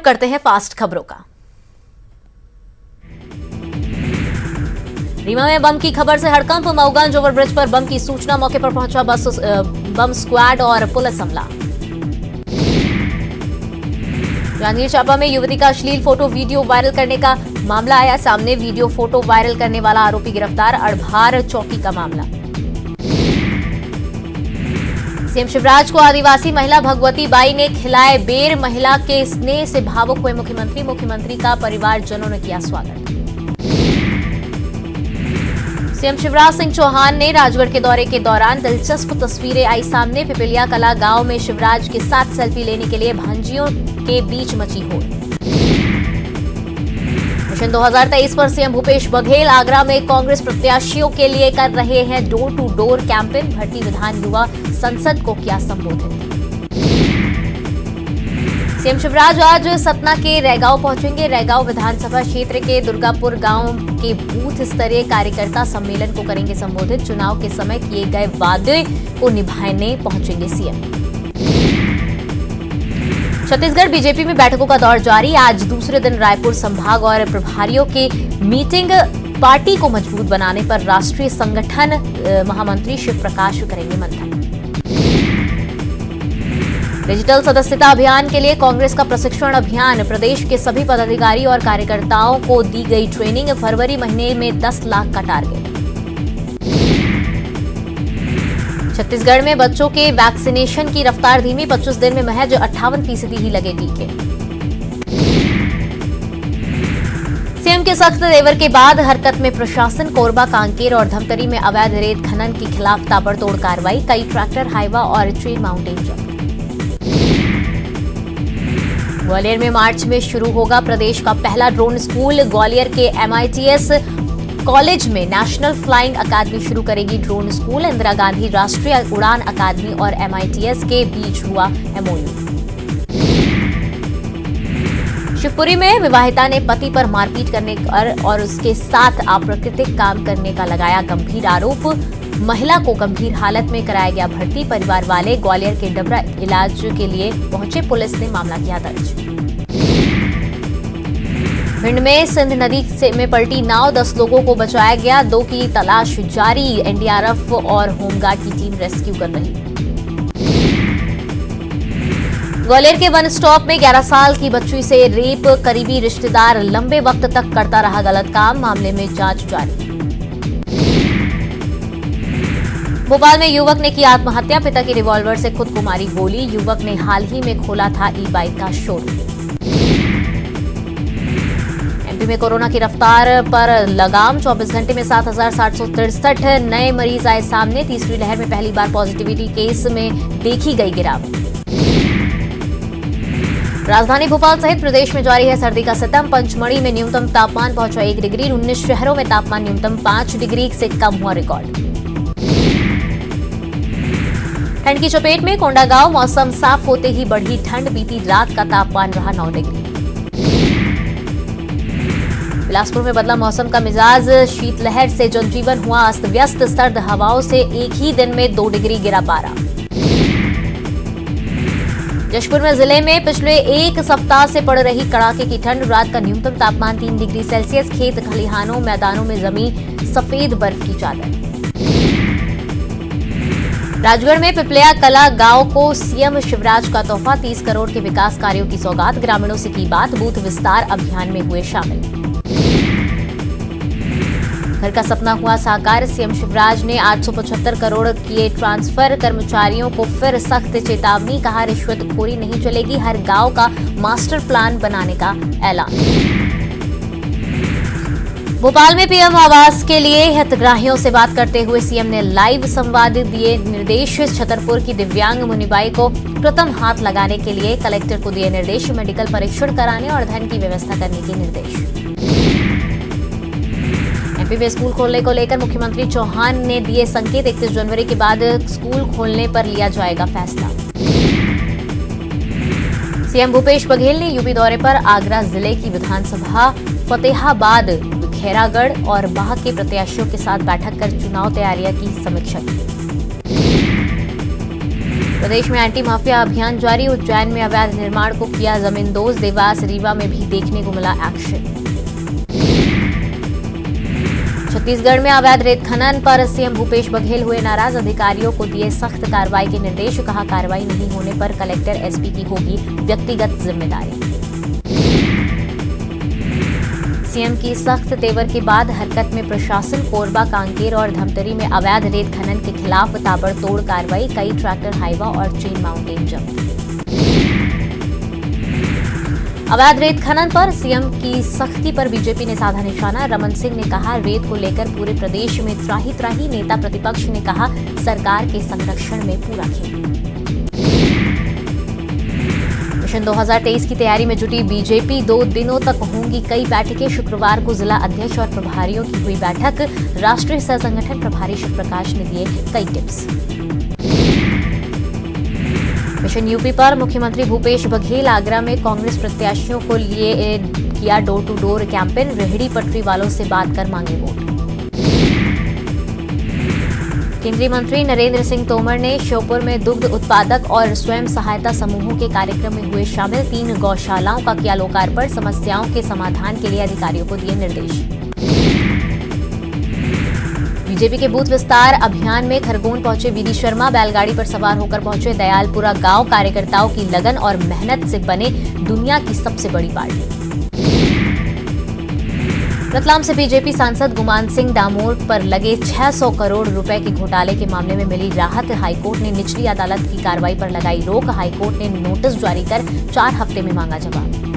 करते हैं फास्ट खबरों का। रीवा में बम की खबर से हड़कंप, मऊगंज ओवरब्रिज पर बम की सूचना, मौके पर पहुंचा बम स्क्वाड और पुलिस अमला। जांजगीर चांपा में युवती का अश्लील फोटो वीडियो वायरल करने का मामला आया सामने। वीडियो फोटो वायरल करने वाला आरोपी गिरफ्तार, अड़भार चौकी का मामला। सीएम शिवराज को आदिवासी महिला भगवती बाई ने खिलाए बेर, महिला के स्नेह से भावुक हुए मुख्यमंत्री का परिवारजनों ने किया स्वागत। सीएम शिवराज सिंह चौहान ने राजगढ़ के दौरे के दौरान दिलचस्प तस्वीरें आई सामने। पिपलिया कला गांव में शिवराज के साथ सेल्फी लेने के लिए भांजियों के बीच मची होड़। मिशन 2023 पर सीएम भूपेश बघेल आगरा में कांग्रेस प्रत्याशियों के लिए कर रहे हैं डोर टू डोर कैंपेन। भर्ती विधान युवा संसद को किया संबोधित। सीएम शिवराज आज सतना के रैगांव पहुंचेंगे। रैगांव विधानसभा क्षेत्र के दुर्गापुर गांव के बूथ स्तरीय कार्यकर्ता सम्मेलन को करेंगे संबोधित। चुनाव के समय किए गए वादे को निभाने पहुंचेंगे सीएम। छत्तीसगढ़ बीजेपी में बैठकों का दौर जारी। आज दूसरे दिन रायपुर संभाग और प्रभारियों की मीटिंग। पार्टी को मजबूत बनाने पर राष्ट्रीय संगठन महामंत्री शिव प्रकाश करेंगे मंथन। डिजिटल सदस्यता अभियान के लिए कांग्रेस का प्रशिक्षण अभियान। प्रदेश के सभी पदाधिकारी और कार्यकर्ताओं को दी गई ट्रेनिंग। फरवरी महीने में 10 लाख का टारगेट। छत्तीसगढ़ में बच्चों के वैक्सीनेशन की रफ्तार धीमी। 25 दिन में महज 58% ही लगे टीके। सीएम के सख्त तेवर के बाद हरकत में प्रशासन। कोरबा, कांकेर और धमतरी में अवैध रेत खनन के खिलाफ ताबड़तोड़ कार्रवाई। कई ट्रैक्टर, हाइवा और ट्री माउंटिंग जब्त। ग्वालियर में मार्च में शुरू होगा प्रदेश का पहला ड्रोन स्कूल। ग्वालियर के MITS कॉलेज में नेशनल फ्लाइंग अकादमी शुरू करेगी ड्रोन स्कूल। इंदिरा गांधी राष्ट्रीय उड़ान अकादमी और MITS के बीच हुआ MOU। शिवपुरी में विवाहिता ने पति पर मारपीट करने और उसके साथ अप्राकृतिक काम करने का लगाया गंभीर आरोप। महिला को गंभीर हालत में कराया गया भर्ती। परिवार वाले ग्वालियर के डबरा इलाज के लिए पहुंचे। पुलिस ने मामला किया दर्ज। भिंड में सिंध नदी में पलटी नाव, 10 लोगों को बचाया गया। 2 की तलाश जारी। NDRF और होमगार्ड की टीम रेस्क्यू कर रही। ग्वालियर के वन स्टॉप में 11 साल की बच्ची से रेप। करीबी रिश्तेदार लंबे वक्त तक करता रहा गलत काम। मामले में जांच जारी। भोपाल में युवक ने की आत्महत्या। पिता की रिवॉल्वर से खुद को मारी गोली। युवक ने हाल ही में खोला था ई-बाइक का शोरूम। एमपी में कोरोना की रफ्तार पर लगाम। 24 घंटे में 7,763 नए मरीज आए सामने। तीसरी लहर में पहली बार पॉजिटिविटी केस में देखी गई गिरावट। राजधानी भोपाल सहित प्रदेश में जारी है सर्दी का सितम। पंचमढ़ी में न्यूनतम तापमान पहुंचा 1 डिग्री। 19 शहरों में तापमान न्यूनतम 5 डिग्री से कम हुआ रिकॉर्ड। ठंड की चपेट में कोंडागांव। मौसम साफ होते ही बढ़ी ठंड। बीती रात का तापमान रहा 9 डिग्री। बिलासपुर में बदला मौसम का मिजाज। शीतलहर से जनजीवन हुआ अस्त व्यस्त। सर्द हवाओं से एक ही दिन में 2 डिग्री गिरा पारा। जशपुर में जिले में पिछले एक सप्ताह से पड़ रही कड़ाके की ठंड। रात का न्यूनतम तापमान 3 डिग्री सेल्सियस। खेत खलिहानों मैदानों में जमी सफेद बर्फ की चादर। राजगढ़ में पिपलिया कला गांव को सीएम शिवराज का तोहफा। 30 करोड़ के विकास कार्यों की सौगात। ग्रामीणों से की बात। बूथ विस्तार अभियान में हुए शामिल। घर का सपना हुआ साकार। सीएम शिवराज ने 875 करोड़ किए ट्रांसफर। कर्मचारियों को फिर सख्त चेतावनी। कहा रिश्वतखोरी नहीं चलेगी। हर गांव का मास्टर प्लान बनाने का ऐलान। भोपाल में पीएम आवास के लिए हितग्राहियों से बात करते हुए सीएम ने लाइव संवाद दिए निर्देश। छतरपुर की दिव्यांग मुनिबाई को प्रथम हाथ लगाने के लिए कलेक्टर को दिए निर्देश। मेडिकल परीक्षण कराने और धन की व्यवस्था करने के निर्देश। एमपी में स्कूल खोलने को लेकर मुख्यमंत्री चौहान ने दिए संकेत। 31 जनवरी के बाद स्कूल खोलने पर लिया जाएगा फैसला। सीएम भूपेश बघेल ने यूपी दौरे पर आगरा जिले की विधानसभा, फतेहाबाद, खैरागढ़ और बाह के प्रत्याशियों के साथ बैठक कर चुनाव तैयारियां की समीक्षा की। प्रदेश में एंटी माफिया अभियान जारी। उज्जैन में अवैध निर्माण को किया जमींदोज। देवास रीवा में भी देखने को मिला एक्शन। छत्तीसगढ़ में अवैध रेत खनन पर सीएम भूपेश बघेल हुए नाराज। अधिकारियों को दिए सख्त कार्रवाई के निर्देश। कहा कार्रवाई नहीं होने पर कलेक्टर एसपी की होगी व्यक्तिगत जिम्मेदारी। सीएम की सख्त तेवर के बाद हरकत में प्रशासन। कोरबा, कांकेर और धमतरी में अवैध रेत खनन के खिलाफ ताबड़तोड़ कार्रवाई। कई ट्रैक्टर, हाइवा और चेन माउंटेन जब्त। अवैध रेत खनन पर सीएम की सख्ती पर बीजेपी ने साधा निशाना। रमन सिंह ने कहा रेत को लेकर पूरे प्रदेश में त्राही त्राही। नेता प्रतिपक्ष ने कहा सरकार के संरक्षण में पूरा खेल। मिशन 2023 की तैयारी में जुटी बीजेपी। 2 दिनों तक होंगी कई बैठकें। शुक्रवार को जिला अध्यक्ष और प्रभारियों की हुई बैठक। राष्ट्रीय सह संगठन प्रभारी शिव प्रकाश ने दिए कई टिप्स। मिशन यूपी पर मुख्यमंत्री भूपेश बघेल। आगरा में कांग्रेस प्रत्याशियों को लिए किया डोर टू डोर कैंपेन। रेहड़ी पटरी वालों से बात कर मांगे वोट। केंद्रीय मंत्री नरेंद्र सिंह तोमर ने श्योपुर में दुग्ध उत्पादक और स्वयं सहायता समूहों के कार्यक्रम में हुए शामिल। 3 गौशालाओं का किया लोकार्पण। समस्याओं के समाधान के लिए अधिकारियों को दिए निर्देश। बीजेपी के बूथ विस्तार अभियान में खरगोन पहुंचे वीडी शर्मा। बैलगाड़ी पर सवार होकर पहुंचे दयालपुरा गांव। कार्यकर्ताओं की लगन और मेहनत से बने दुनिया की सबसे बड़ी पार्टी। रतलाम से बीजेपी सांसद गुमान सिंह डामोर पर लगे 600 करोड़ रुपए के घोटाले के मामले में मिली राहत। हाईकोर्ट ने निचली अदालत की कार्रवाई पर लगाई रोक। हाईकोर्ट ने नोटिस जारी कर 4 हफ्ते में मांगा जवाब।